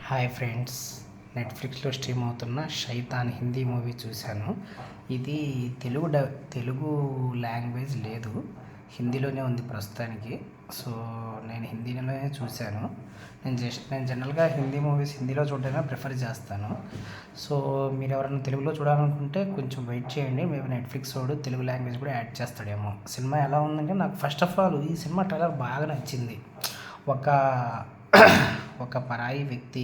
Hi friends, నెట్ఫ్లిక్స్లో stream అవుతున్న షైతాన్ Hindi movie చూశాను. ఇది తెలుగు లాంగ్వేజ్ లేదు, హిందీలోనే ఉంది ప్రస్తుతానికి. సో నేను హిందీలోనే చూశాను. నేను జనరల్గా హిందీ మూవీస్ హిందీలో చూడడమే ప్రిఫర్ చేస్తాను. సో మీరు ఎవరైనా తెలుగులో చూడాలనుకుంటే కొంచెం వెయిట్ చేయండి, మేబీ నెట్ఫ్లిక్స్ వాడు తెలుగు లాంగ్వేజ్ కూడా యాడ్ చేస్తాడేమో. సినిమా ఎలా ఉందంటే, నాకు ఫస్ట్ ఆఫ్ ఆల్ ఈ సినిమా ట్రైలర్ బాగా నచ్చింది. ఒక ఒక పరాయి వ్యక్తి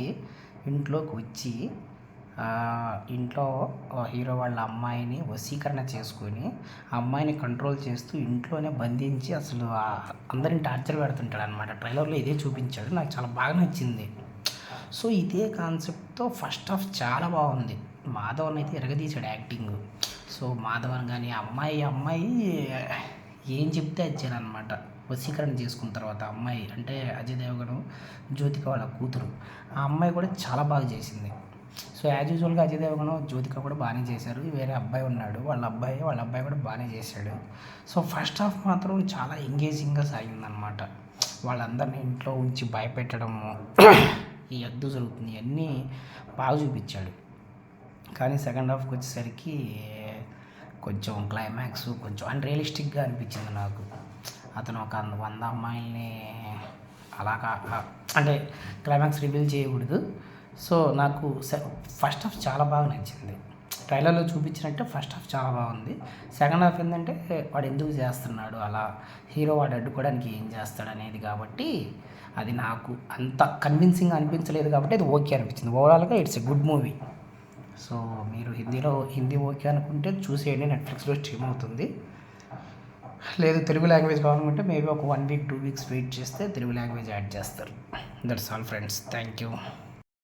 ఇంట్లోకి వచ్చి ఇంట్లో హీరో వాళ్ళ అమ్మాయిని వశీకరణ చేసుకొని ఆ అమ్మాయిని కంట్రోల్ చేస్తూ ఇంట్లోనే బంధించి అసలు అందరిని టార్చర్ పెడుతుంటాడు అనమాట. ట్రైలర్లో ఇదే చూపించాడు, నాకు చాలా బాగా నచ్చింది. సో ఇదే కాన్సెప్ట్తో ఫస్ట్ హాఫ్ చాలా బాగుంది. మాధవన్ అయితే ఎరగదీశాడు యాక్టింగ్. సో మాధవన్ కానీ అమ్మాయి ఏం చెప్తే అది చేయాలన్నమాట. వశీకరణ చేసుకున్న తర్వాత అమ్మాయి అంటే అజయ్ దేవగన్, జ్యోతిక వాళ్ళ కూతురు, ఆ అమ్మాయి కూడా చాలా బాగా చేసింది. సో యాజ్ యూజువల్గా అజయ్ దేవగన్, జ్యోతిక కూడా బాగానే చేశారు. వేరే అబ్బాయి ఉన్నాడు, వాళ్ళ అబ్బాయి కూడా బాగానే చేశాడు. సో ఫస్ట్ హాఫ్ మాత్రం చాలా ఎంగేజింగ్గా సాగిందనమాట. వాళ్ళందరినీ ఇంట్లో ఉంచి భయపెట్టడము, ఈ ఎద్దు జరుగుతుంది అన్నీ బాగా చూపించాడు. కానీ సెకండ్ హాఫ్కి వచ్చేసరికి కొంచెం క్లైమాక్స్ కొంచెం అన్రియలిస్టిక్గా అనిపించింది నాకు. అతను ఒక 100 అమ్మాయిల్ని అలాగా అంటే క్లైమాక్స్ రివీల్ చేయకూడదు. సో నాకు ఫస్ట్ హాఫ్ చాలా బాగా నచ్చింది. ట్రైలర్లో చూపించినట్టే ఫస్ట్ హాఫ్ చాలా బాగుంది. సెకండ్ హాఫ్ ఏంటంటే వాడు ఎందుకు చేస్తున్నాడు అలా, హీరో వాడు అడ్డుకోవడానికి ఏం చేస్తాడు అనేది, కాబట్టి అది నాకు అంత కన్విన్సింగ్ అనిపించలేదు, కాబట్టి అది ఓకే అనిపించింది. ఓవరాల్గా it's a good movie. So మీరు హిందీ ఓకే అనుకుంటే చూసేయండి, నెట్ఫ్లిక్స్లో స్ట్రీమ్ అవుతుంది. లేదు తెలుగు లాంగ్వేజ్ కావాలనుకుంటే మేబీ ఒక 1 వీక్ 2 వీక్స్ వెయిట్ చేస్తే తెలుగు లాంగ్వేజ్ యాడ్ చేస్తారు. That's all friends, thank you.